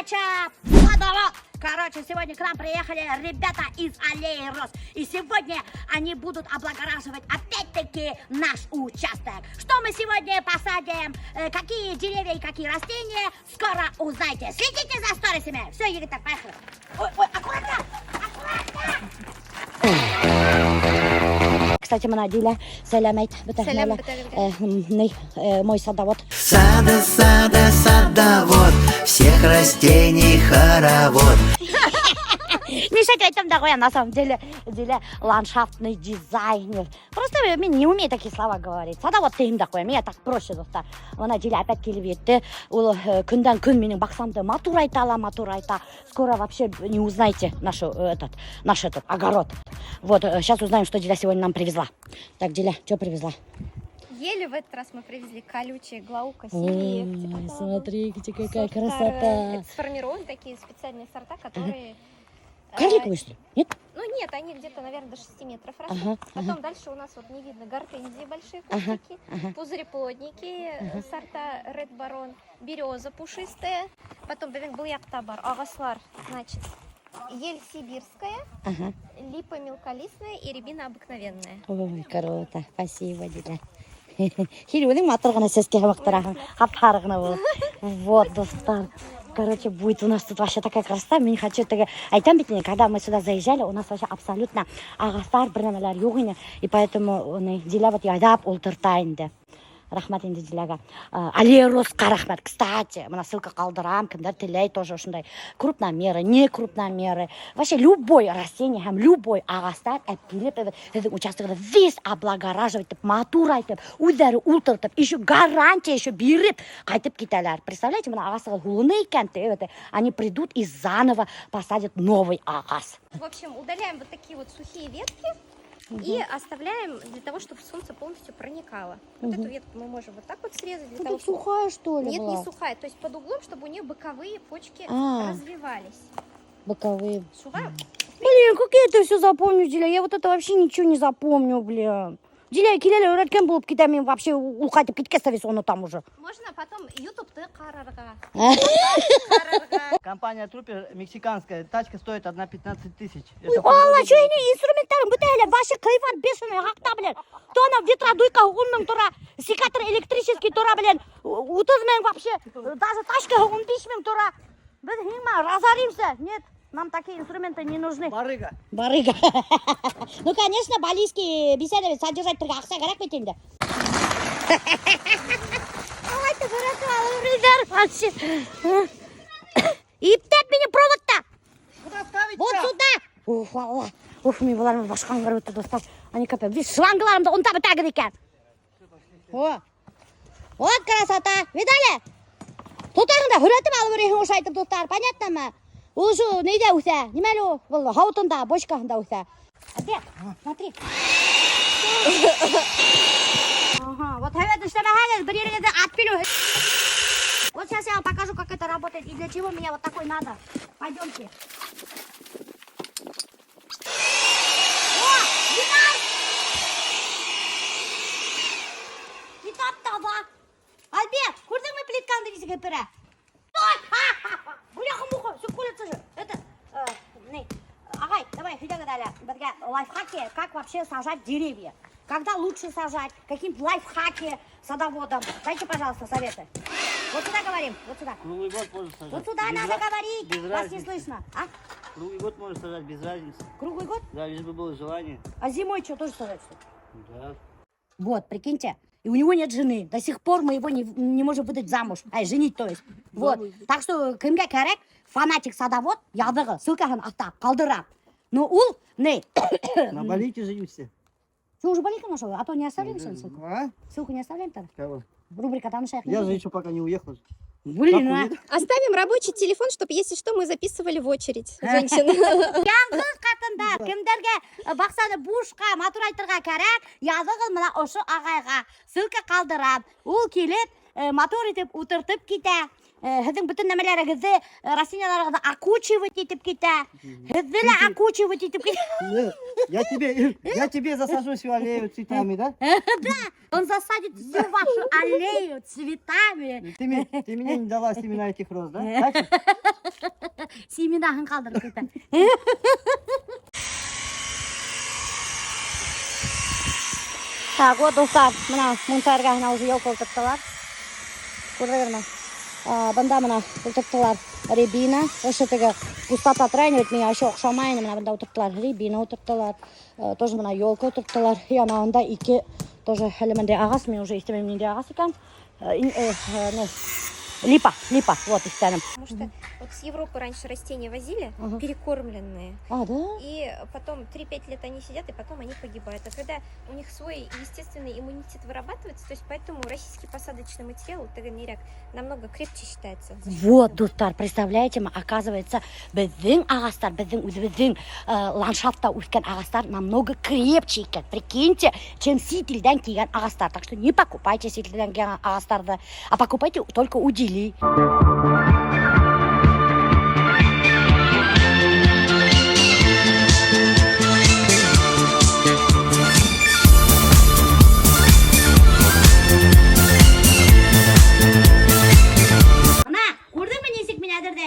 передача «Садовод». Короче, сегодня к нам приехали ребята из Аллеи Роз. И сегодня они будут облагораживать опять-таки наш участок. Что мы сегодня посадим, какие деревья и какие растения, скоро узнаете. Следите за сторисами. Все, Игорь, так, поехали. Ой, аккуратно, аккуратно. Кстати, мына Диля, сәлем айт. Сәлем, Мой садовод. Садовод, всех растений хоровод. Миша, айтам да қоян, на самом деле, ландшафтный дизайнер. Просто мен не умею такие слова говорить. Садовод деймін да қоян, мен так проще, достар. Мына Диля опять келіп етті. Ол күндан күн менің бақсамды матур айта. Скоро вообще не узнаете наш этот огород. Вот, сейчас узнаем, что Диля сегодня нам привезла. Так, Диля, что привезла? Ели в этот раз мы привезли колючие, глаука, синие. Ой, смотрите, какая красота. Это сформированы такие специальные сорта, которые... Карликовые, что ли? Нет? Ну нет, они где-то, наверное, до 6 метров растут. Потом дальше у нас вот не видно гортензии, большие кустики, пузыреплодники, сорта Red Baron, береза пушистая. Потом Буяктабар, агаслар, значит, ель сибирская, липа мелколистная и рябина обыкновенная. Ой, круто. Спасибо, Диля. Хилюнің матырғына сеске қамақтырағын. Қап-қарығына болып. Вот, достар. Короче, будет у нас тут вообще такая красота. Мен хочу такая... Айтам бетіне, когда мы сюда заезжали, у нас вообще абсолютно ағастар, бірнәмелер жоқ еді. И поэтому Диля вот айдап олтыртайынды. Рахмат енді Диляға. Аллея Розқа рахмат. Кстати, мына ссылка қалдырам, кімдер тілей тоже ушындай крупномеры, не крупномеры. Вообще любой растение, любой ағастар әпкелеп, этот участок весь облагораживать, матур айтып, өздері ултыртып, еще гарантия еще беріп, қайтып кетелер. Представляете, мына ағасыға хулыны екен, они придут и заново посадят новый ағас. В общем, удаляем вот такие вот сухие ветки. И оставляем для того, чтобы солнце полностью проникало. Вот эту ветку мы можем вот так вот срезать. Для того, чтобы... сухая, что ли, Нет, была? не сухая. То есть под углом, чтобы у нее боковые почки развивались. Боковые. Сухая? Блин, как я это все запомню, Диля? Я вот это вообще ничего не запомню, блин. Диля, келелі өреткен болып кетем, вообще ұлқайтып кетке совес оны там уже. Можно потом YouTube-ты қарарға. Компания Трупер мексиканская. Тачка стоит 15 тысяч. Алла, что они инструментарым бітәлі, ваши кайфан бешеный қақта, блин. То она ветродуйка, онның тұра, секатор электрический тұра, блин. 30 мың вообще, даже тачка 15 мың тұра. Біз разоримся, нет. Нам такие инструменты не нужны. Барыга. Ну, конечно, балийские беседы содержать только ақша керек бет енді. Ой, ты ребят, вообще. Иптеп мені проводта. Куда ставить? Вот сюда. Ух, Алла. Ух, мен бұларымыз башқан көріп өтті, достар. Они капен, видишь, шлангыларымды ұнтап өтәгір екен. О, вот красота. Видали? Тұтарында хүретіп алып өрейін ош айтып, достар. Понятно ма? Ол şu нейде өсе? Немелі ол хаутында, бочкасында өсе? Обед, смотри. Ага, вот это что мы бір еріңізді отпилю. Вот сейчас я вам покажу, как это работает и для чего мне вот такой надо. Пойдемте. О, видал? Китап таба. Альберт, көрдің ме плитканды десеге пірі? Бляха-муха, все колется же. Это, Агай, давай, Федя Гадаля, лайфхаки, как вообще сажать деревья. Когда лучше сажать, каким лайфхаки садоводом. Дайте, пожалуйста, советы. Вот сюда говорим, вот сюда. Круглый год можно сажать. Вот сюда надо говорить, без вас не разницы. слышно. А? Круглый год можно сажать без разницы. Круглый год? Да, лишь бы было желание. А зимой что, тоже сажать? Да. Вот, прикиньте. И у него нет жены. До сих пор мы его не можем выдать замуж. Женить, то есть. Вот. Так что, кімге керек, фанатик садовод, язығы, ссылкасын ақтап, қалдырам. Но ол, не? На балите женишься. Ты уже балика нашел? А то не оставляем ссылку? А? Ссылку не оставляем тогда? Кого? Рубрика там шех. Я же еще пока не уехал. Блин, а? Оставим рабочий телефон, чтобы, если что, мы записывали в очередь женщин. Яңғыз қатындар, кімдерге бақсаны бушқа, матур айтырға керек, язығы мына ошы ағайға ссылка қалдырам. Ол келіп, мотор етіп, ұтыртып кете. Һеҙҙең бөтөн нәмәләре һеҙҙе растенияларығыҙҙы окучивать итеп китә. Һеҙҙе лә окучивать итеп китә. Я тебе засажу всю аллею цветами, да? Да, он засадит всю вашу аллею цветами. Ты мне не дала семена этих роз, да? Так? Семенаһын ҡалдырып китә. Так, вот, достар, мына мунса эргәһенә уже елка ултырттылар. Күрҙегеҙме? Бында мына ултырттылар рябина. Ошо теге пустота тренировать меня еще оҡшамай. Мына бында ултырттылар рябина ултырттылар. Тоже мына елка ултырттылар. Янағында ике тоже әлемендей ағас. Мен уже истемейм ниндәй ағас икән. Липа, вот истәнем. Потому что вот с Европы раньше растения возили, перекормленные. А, да? И потом 3-5 лет они сидят, и потом они погибают. А когда у них свой естественный иммунитет вырабатывается, то есть поэтому российский посадочный материал, тагонеряк, намного крепче считается. Вот, достар, представляете, оказывается, біздің ағастар, біздің өзіміздің ландшафтта өскен ағастар намного крепче екен. Прикиньте, чем сительден киген ағастар. Так что не покупайте сительден киген ағастарды, а покупайте только у Дили.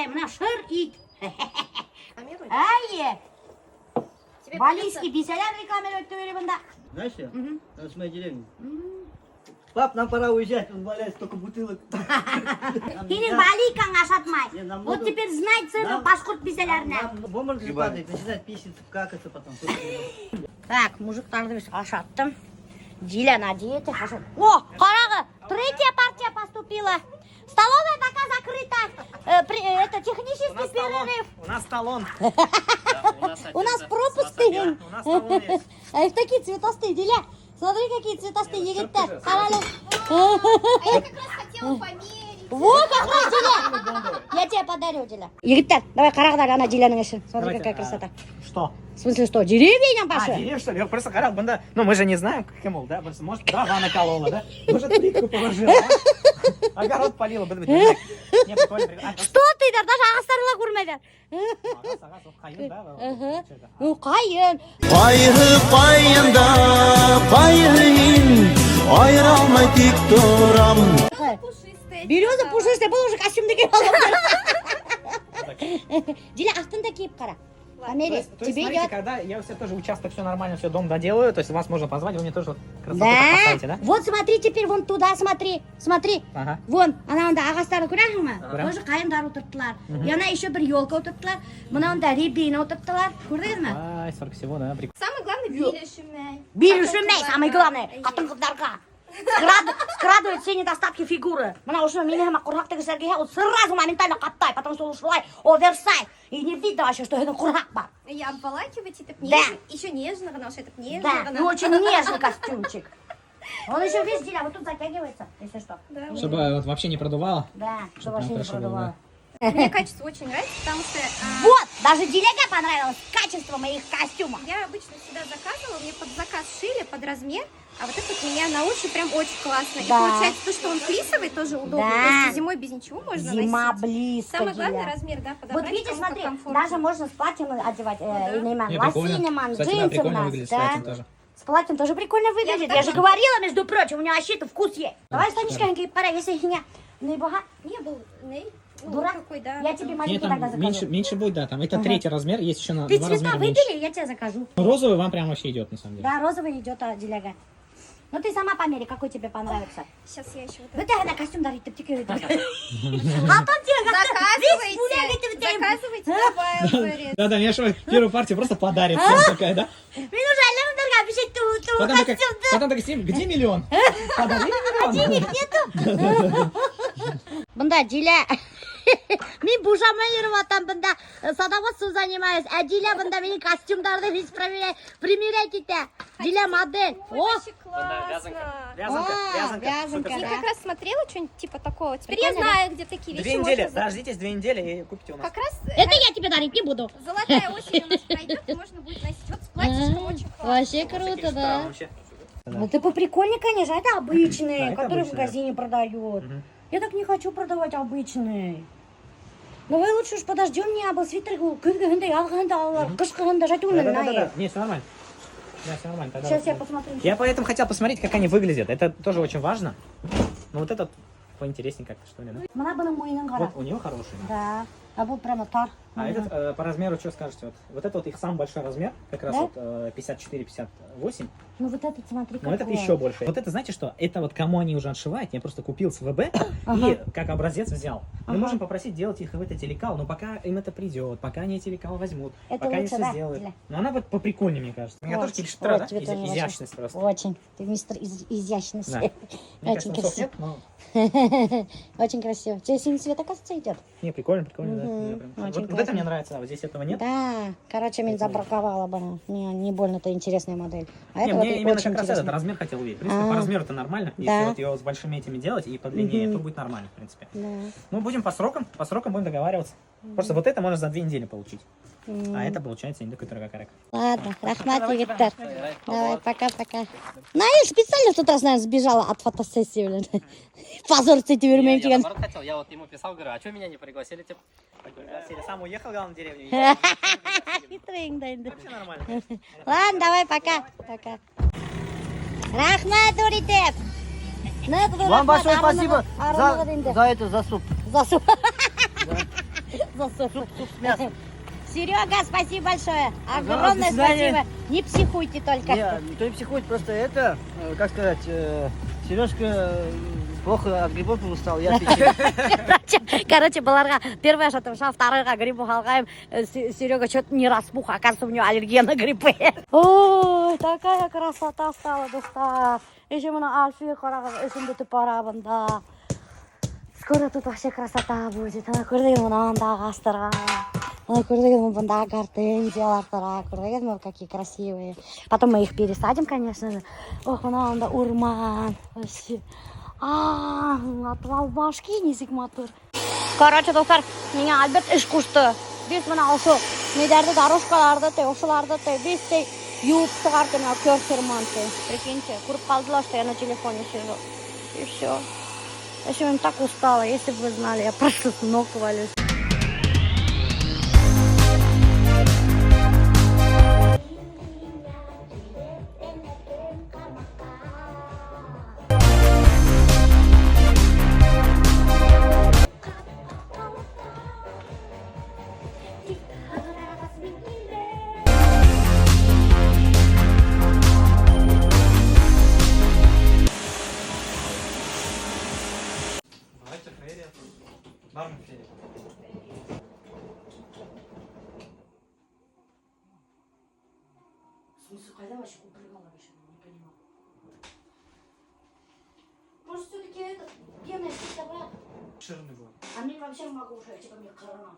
Мына шыр ит. Әйе. Валийский бисәләр рекламировать итеп бында. Знаешь, это с моей деревни. Пап, нам пора уезжать, он валяет столько бутылок. Һинең Валийкаңа ашатмай. Вот теперь знай цену башкорт бисәләренә. Бомбар падает, начинает писаться, какаться потом. Так, мужиктарды без ашаттым. Диля на диете. О, қарағы, третья партия поступила. Столовая пока закрыта. Это технический перерыв. У нас талон. У нас пропуск стоит. У нас талон есть. А их такие цветастые, Диля. Смотри, какие цветастые египтян. Харали. А я как раз хотела померить. Вот как раз, Диля. Я тебе подарю, Диля. Египтян, давай қарағдар ана Диляның ішін. Смотри, какая красота. Что? В смысле, что? Деревья нам пошли? Деревья, что ли? Я просто харал, банда. Ну, мы же не знаем, как мол, да? Просто, может, дрова наколола, да? Может, плитку положила, да? Огород полила, бы. Не, прикольно. Что ты, даже ағастарыла көрмеден. Ағас, вот қайын, да? Ну, қайын. Қайғы қайында қайын айыра алмай тик тұрам. Пушистые. Береза пушистая, бұл уже костюмді киіп алып. Диля, ақтында киіп қара. Померить. То есть, Тебе смотрите, идет. когда я у себя тоже участок, все нормально, все дом доделаю, то есть вас можно позвать, вы мне тоже вот красоту Да? поставите, да? Вот смотри, теперь вон туда смотри. Смотри. Ага. Вон, анауында ағастарды көресің ма? Көрем. Тоже қайындар отырттылар. И ана еще бір елка отырттылар. Мынауында рябина отырттылар. Көрдіңіз ме? Ай, 40 всего, да? Прикольно. Самое главное, билишимей. Берушімей, самое главное, қатын-қыздарға. Скрадывает все недостатки фигуры. Мына уже менің құрғақты кісілерге вот сразу моментально қаптай, потому что ушла оверсайз. И не видно вообще, что это құрғақ бар. И обволакивать это Да. нежно. Еще нежно, потому что это нежно. Да, ну очень нежный костюмчик. Он еще, видишь, Диля, вот тут затягивается, если что. Да. Чтобы вот вообще не продувало. Да, чтобы вообще не хорошо было, продувало. Мне качество очень нравится, потому что Вот, даже Диляге понравилось качество моих костюмов. я обычно всегда заказывала, мне под заказ шили, под размер, а вот этот у меня на уши прям очень классно. И Да. получается то, что он флисовый, тоже удобно. Да. То есть зимой без ничего можно Зима носить. близко, Самый главный Диля. размер, да, подобрать Вот видите, кому как смотри, комфортно. даже можно с платьем одевать, да. и нейман, Не, прикольно. лосинеман, Кстати, да, джинсы у прикольно нас, выглядит с да. платьем тоже. С платьем тоже прикольно выглядит. бы Я же так- говорила, между прочим, у него вообще-то вкус есть. Давай, Станечка, пора, если меня не бога. Не был Ней. Ну, Дурак? какой, да. Я тебе Нет, маленький там тогда закажу. меньше будет, да, там это третий размер, есть еще на Ты 2 цвета размера меньше. выбери, я тебе закажу. Розовый вам прям вообще идет, на самом деле. Да, розовый идет, Диляга. Ну ты сама помери, какой тебе понравится. Сейчас я еще вот Вы это. тогда костюм дарите, птикивай. А там тебе Заказывайте, давай, говорит. Да, я что, первую партию просто подарит всем такая, да? Мен уже әлемдерге пишет ту Потом такая, костюмды. потом такая, Сим, где миллион? Подари миллион. Денег нету. Бында Диля. Мен бужамайырып атам, бында садоводством занимаюсь. А Диля бында менің костюмдарды весь примерять етә. Диля модель. Ой, О, вообще классно. вязанка, Я да. как раз смотрела что-нибудь типа такого. Теперь Прикольно, я знаю, где такие вещи 2 недели, можно за- дождитесь 2 недели и купите у нас. Как раз Это я тебе дарить не буду. золотая осень у нас пройдет, и можно будет носить. Вот с платьишком очень классно. Вообще круто, да. Вообще. Ну ты поприкольнее, конечно, это Да, обычные, это которые в обычные, магазине продают. Я так не хочу продавать обычный. Давай лучше уж подождем небо, свитер, кызгыгындай, алгындай, кышкыгындай, Да. Не, все нормально. Да, все нормально. Тогда Сейчас вот- я посмотрю. Я поэтому хотел посмотреть, как они выглядят. Это тоже очень важно. Но вот этот поинтереснее как-то, что ли, да? Мына бұның мойнын қара. Вот у нее хороший. Да. А бұл прямо тар. А этот по размеру что скажете? Вот это вот их самый большой размер, как раз Да? вот 54-58. Ну вот этот, смотри, Но этот еще больше. Вот это, знаете что? Это вот кому они уже отшивают, я просто купил с ВБ и как образец взял. Мы Ага. можем попросить делать их в это телекал, но пока им это придет, пока они эти лекал возьмут, Это пока они лучше, все да, сделают. Диля? Но она вот поприкольнее, мне кажется. Мне тоже Очень. кильштра, Ой, да? тебе тоже Изящность просто. Очень. Ты мистер изящности. Да. Мне Очень кажется, красиво. нет, но... Очень красиво. Тебе синий цвет, оказывается, идет? Не, прикольно, да. Мгм. Да, прям. Очень Вот это классно. мне нравится, а вот здесь этого нет. Да. Короче, меня забраковала бы. Не больно-то интересная модель. А Не, это вот мне и именно очень как раз этот интересно. размер хотел увидеть. В принципе, А. по размеру это нормально. Если Да. вот ее с большими этими делать и подлиннее, Мгм. то будет нормально, в принципе. Да. Ну, будем по срокам будем договариваться. Просто вот это можно за 2 недели получить. А это получается не такой дорогая. Ладно, рахмат, Виктор. Давай, пока-пока. Наиль специально в тот раз, наверное, сбежала от фотосессии, блин. Позор, эти Я верментики. наоборот хотел, я вот ему писал, говорю, а что меня не пригласили? Типа, Сам уехал, главное, в деревню. Хитрый, да, да. Вообще нормально. Ладно, давай, пока. Пока. Рахмат, Уритев. Вам большое спасибо за это, за суп. За суп. За суп. Серега, спасибо большое. Огромное до свидания. спасибо. Не психуйте только. Никто не психует, просто это, как сказать, Сережка плохо от грибов устал, я печень. Короче, баларға первый шатым шал, второйға грибы алғайым. Серега что-то не распух, оказывается, у него аллергия на грибы. Ой, такая красота стала, достав. Еще мына Альфия қарағыз, үсімді түпарабын, да. Скоро тут вообще красота будет. Ана көрдеген мынандай астыра. Ана көрдеген мындай гортензиялар тұра. Көрдеген какие красивые. Потом мы их пересадим, конечно же. Ох, мынандай урман. Вообще. Атып башки несек мотор. Короче, достар, меня Альберт іш құшты. Бес мына осы недерді, дорожкаларды, ошыларды, бестей юып шығарды, мына көрсерманты. Прикиньте, курып қалдылар, что я на телефоне сижу. И все. Я сегодня так устала, если бы вы знали, я просто с ног валюсь. Давайте фейри. Норм фейри. В смысле, когда вообще купривала вообще? Не понимаю. Может, все-таки это пенная сетовая? Ширный был. А мне вообще могу уже, типа, мне корона.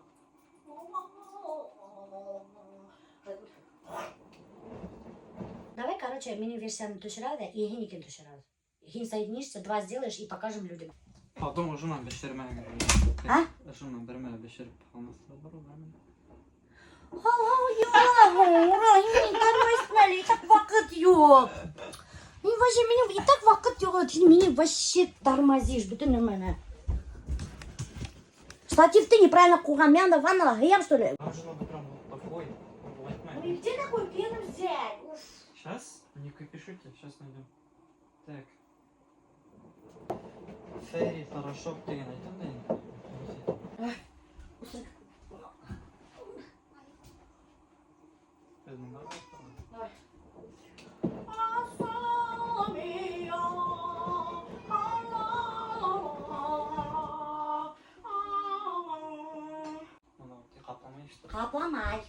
Давай, короче, мини-версияны түшіреді, егін екен түшіреді. Егін соединишься, 2 сделаешь и покажем людям. Потом жена бешермәгә. А? Жена бермә бешереп калмаслар бар ул. И так вакыт yok. И вообще, меня и так вакыт yok. Ты меня вообще тормозишь, бүтін өмірі. Штатив-ты неправильно куған. Мен анда ваннаға ғиям, что ли? Там жена прям такой. Ну и где такой пену взять? Уф. Сейчас? Не пишите, сейчас найдем. Так. Фейри порошок деген айтам да енді. Өзінің бар ғой. Анау тек қапламай что ли? Капламай.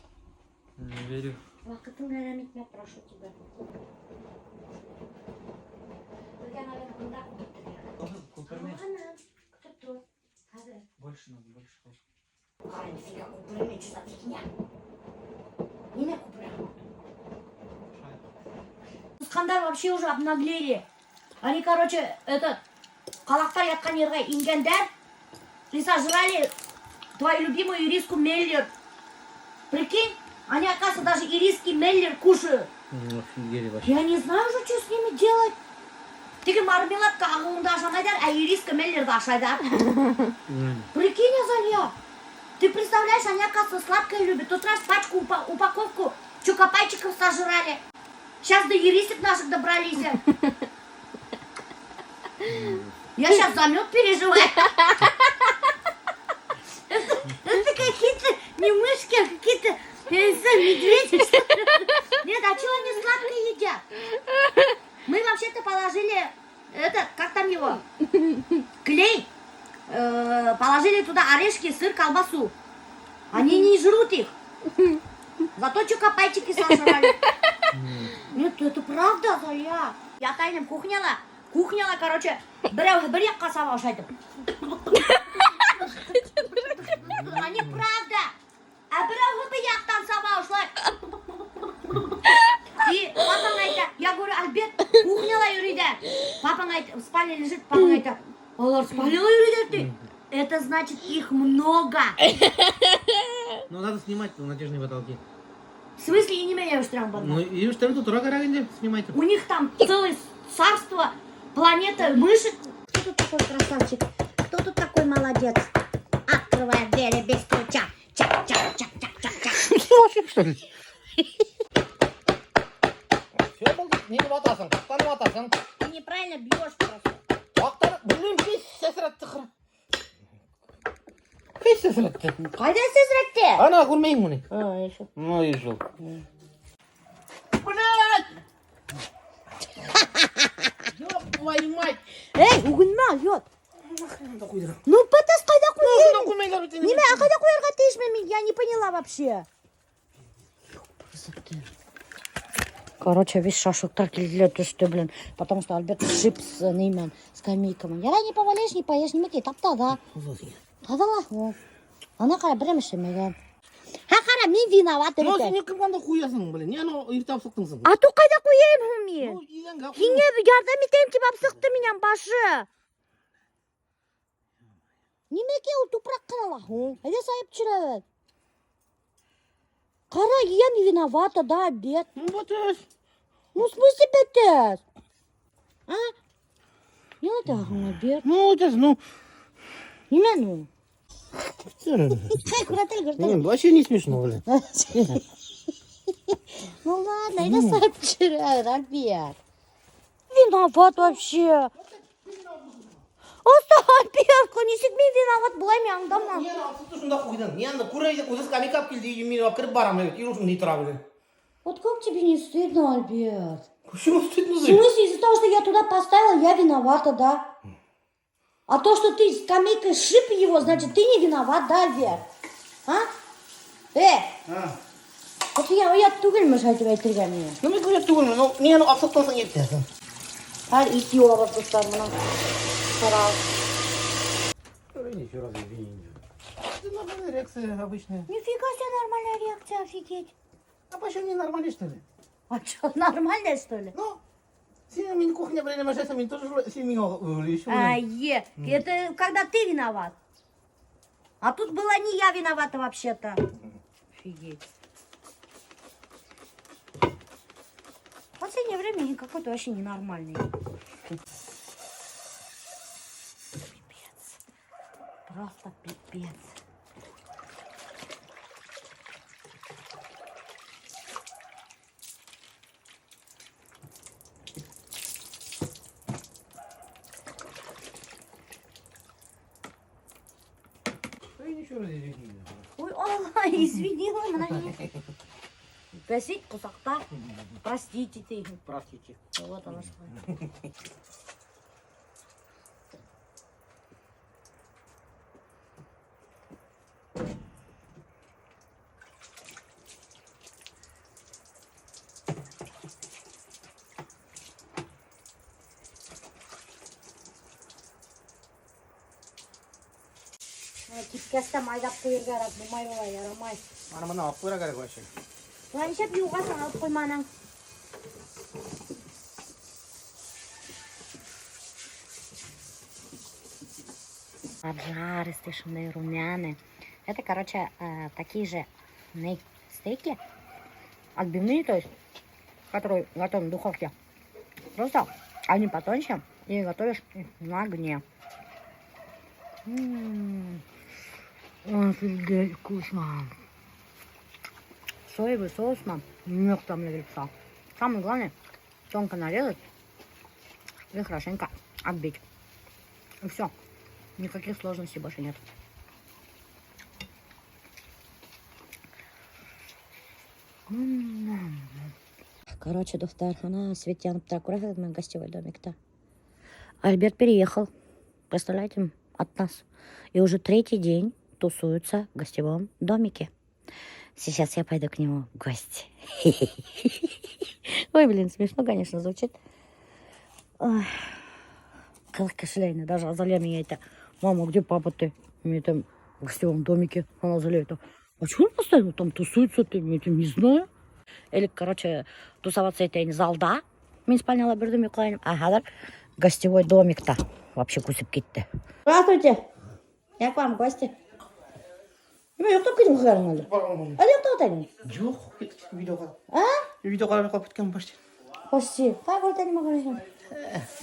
Не верю. Вакытын әрәм етме, прошу тебя. Я, наверное, мында күтіп тұрайық. Көпірме. Күтіп тұр. Қазір. Больше надо, больше. Ай, нифига, купрыгай, что за фигня? Неме купрыгай? Туысқандар вообще уже обнаглели. Они, короче, этот, қалақтар ятқан ерге ингендер и сожрали твою любимую ириску Меллер. Прикинь, они, оказывается, даже ириски Меллер кушают. Ну, офигели вообще. Я не знаю уже, что с ними делать. Тиги мармеладка ағуында ашамайдар, а ириска меллерді ашайдар. Прикинь, Азалия. Ты представляешь, они, оказывается, сладкое любят. Тот раз пачку, упаковку чукопайчиков сожрали. Сейчас до ирисок наших добрались. Я сейчас за мед переживаю. Это какие-то не мышки, а какие-то медведи. Нет, а чего они сладкое едят? Мы вообще-то положили, как там его, клей. Положили туда орешки, сыр, колбасу. Они не жрут их. Зато чукопайчики сожрали. Нет, это правда, Зая. Я тайным кухняла, короче, бір қасаба ұшайды. Они правда. А біреу бір яқтан саба ұшылайды. И папаң айтты, я говорю, Альберт, кухняла юрида. Папаң айтты, в спальне лежит, папаң айтты, олар спалила юрида. Это значит, их много. Ну надо снимать в натяжные потолки. В смысле, и не меня уштырам Ну и уштырам тут рога снимайте. У них там целое царство, планета мышек. Кто тут такой красавчик? Кто тут такой молодец? Открывает двери без ключа. Чак-чак-чак-чак-чак-чак. Ты вообще что ли? Все, не ватасың, таныматасың. Ты неправильно бьешь просто. Бақтар, білмеймін, кей сесіратты қыр. Кей сесіратты? Қайда сесіретте? Ана, көрмейін мұны. Еще. Ну и жол. Ёб твою мать! Эй, угынма, лед. Нахрен қойдырам. Ну, потас қайда қойын? Қоймайлар өтені. Неме, а қайда қойырға тиішмеме? Я не поняла вообще. Короче, весь шашлыктар келгелер түсті, блин. Потому что Альберт шип с неймен, скамейками. Ярай, не повалешь, не поешь, немеке, тап-тада. Тадала. Ана қара, бірем ішемеген. Ха, қара, мен виноват, Ну, сен ребят. не кімғанда қоясың, блин. Не, ано ертап сұқтыңсың. А то қайда қойайым, хуми? Ну, иганға қойың. Кине ярдам етейім деп апсықты менен башы. Немеке ол тупрақ қанала, ху? Әде сайып чырабет. Қара, я не виновата, да, обед. Ну, батас. Ну, в смысле, бетес? А? Не надо, обед. Ну, батас, ну. Неме, ну? Все. Хай, куратель, Ну, куратель. вообще не смешно, блин. Ну ладно, это сайып чырабет, обед. Виноват вообще. Оста, Альберт, несек мен виноват бұлай мен аңдамам. Не, ано сұқты шында қойдың. Не, ано көрейді, өзі скамейка келді, мен кіріп барам, ирушың не тұра, блин. Вот как тебе не стыдно, Альберт? Почему стыдно? В смысле, из-за того, что я туда поставила, я виновата, да? А то, что ты скамейкой шип его, значит, ты не виноват, да, Альберт? А? Вот я түгелмін айтып айтырған мен. Ну, мен көрет түгілмін, но не, ано апсықтансың еттесің. Ал ит еуап достар мұна. Қарал. Еще раз извини. Это нормальная реакция обычная. Нифига себе нормальная реакция, офигеть. А почему не нормальная, что ли? А что, нормальная, что ли? Ну, сен мен кухня время машина, мен тоже сен меня еще. Это когда ты виноват. А тут была не я виновата вообще-то. Офигеть. В последнее время я какой-то вообще ненормальный. Пипец. Просто пипец. Еще раз извини. Ой, Алла, извинила меня. Гасить кусакта. Простите ты. Простите. Вот она что. Кипкәстә майдап куярга ярап, булмай була, ярамай. Ана мына алып қойра керек вообще. Ничек югасың алып куйманың? Поджаристые, шумные, румяные. Это, короче, такие же стейки, отбивные, то есть, которые готовы в духовке. Просто они потоньше, И готовишь на огне. Офигеть, вкусно. Соевый соус нам мех там навелся. Самое главное, тонко нарезать и хорошенько отбить. И все. Никаких сложностей больше нет. Короче, доктор, она Светяна Петракуров, мой гостевой домик-то. Альберт переехал, представляете, от нас. И уже 3-й день тусуются в гостевом домике. Сейчас я пойду к нему в гости. Ой, блин, смешно, конечно, звучит. Ой, как кошелейно. Даже Азалия меня это... Мама, где папа ты? Мне там в гостевом домике. Она Азалия это... А чего он постоянно там тусуется? Ты мне это не знаю. Или, короче, тусоваться это не залда. Мен спальняла бердім ұйқылайын. Ағалар гостевой домик-то вообще кусып кетті. Здравствуйте. Я к вам в гости. Мен ұйықтап кетем қағарың әлі. Әлі ұйықтап отайын? Жоқ, видеоға. А? Видеоға қалып кеткен почти. Почти. Қай қойтайын ма қарайын?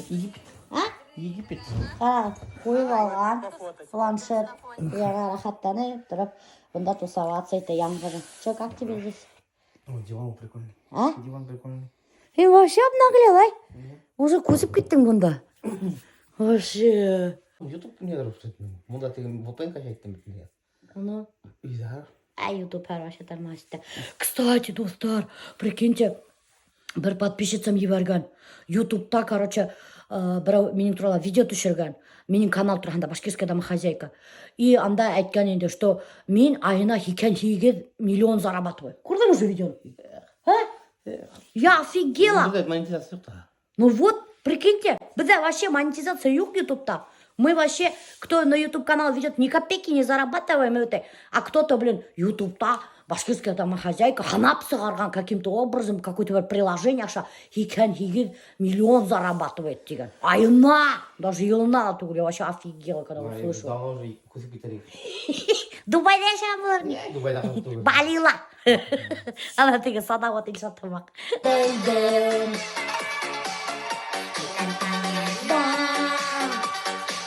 Египет. А? Египет. Қара, қойып алған планшет. Яға рахаттанып тұрып, бұнда тусоваться это яңғыры. Че, как тебе здесь? О, диван прикольный. А? Диван прикольный. И вообще обнаглел, ай? Уже кусып кеттің бұнда. Вообще. YouTube не работает. Муда ты VPN качать там бітілген. Ну, Изар. а YouTube вообще тормозит. Кстати, достар, прикиньте, бір подписчицам еберген. YouTube'та, короче, бір менің туралы видео түшірген. Менің канал тұрғанда башкирская домохозяйка. И анда айтқан енді, что мен айына хиген миллион зарабатываю. Көрдің уже видеоны? А? Я офигела! Муда монетизация yok da. Ну вот, прикиньте, бля, вообще монетизация yok ютубта. Мы вообще, кто на YouTube канал ведет, ни копейки не зарабатываем это. А кто-то, блин, ютубта, башкирская домохозяйка, ханап сығарған каким-то образом, какое-то приложение, аша, хиген миллион зарабатывает, деген. Айына, даже елына, я вообще офигела, когда услышала. Daha уже кусып кетерек. Дубайда yaşamır. Дубайда қалып Балила. Она деген сада вот или сатамақ.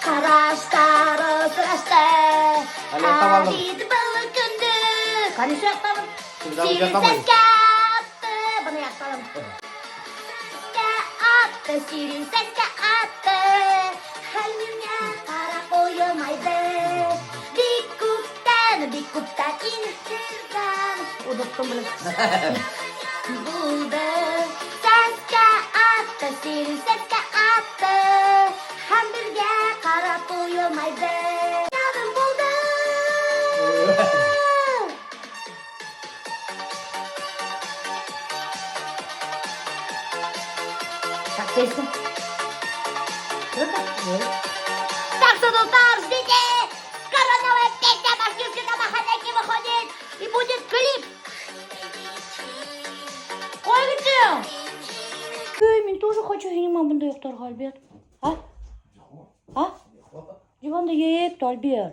Қараштары сұрашты. Әлейді бұл күнді. Конечно, яқтамын. Сирін сәске атты. Бұны яқтамын. Атты, сирін сәске атты. Хәліне қара қойымайды. Бикуптан интирдан. Ұдыттым білім. Болды. Сәске атты, сирін сәске атты. Һәм бірге қарап қойылмайды. Ядым болды. Как песня? Так что, доктор, ждите! Скоро новая песня башкирской домохозяйки выходит. И будет клип. Ой, где? Мен тоже хочу снимать бұндай ұйықтарға, Альберт. А? А? Диванда епті, Альберт.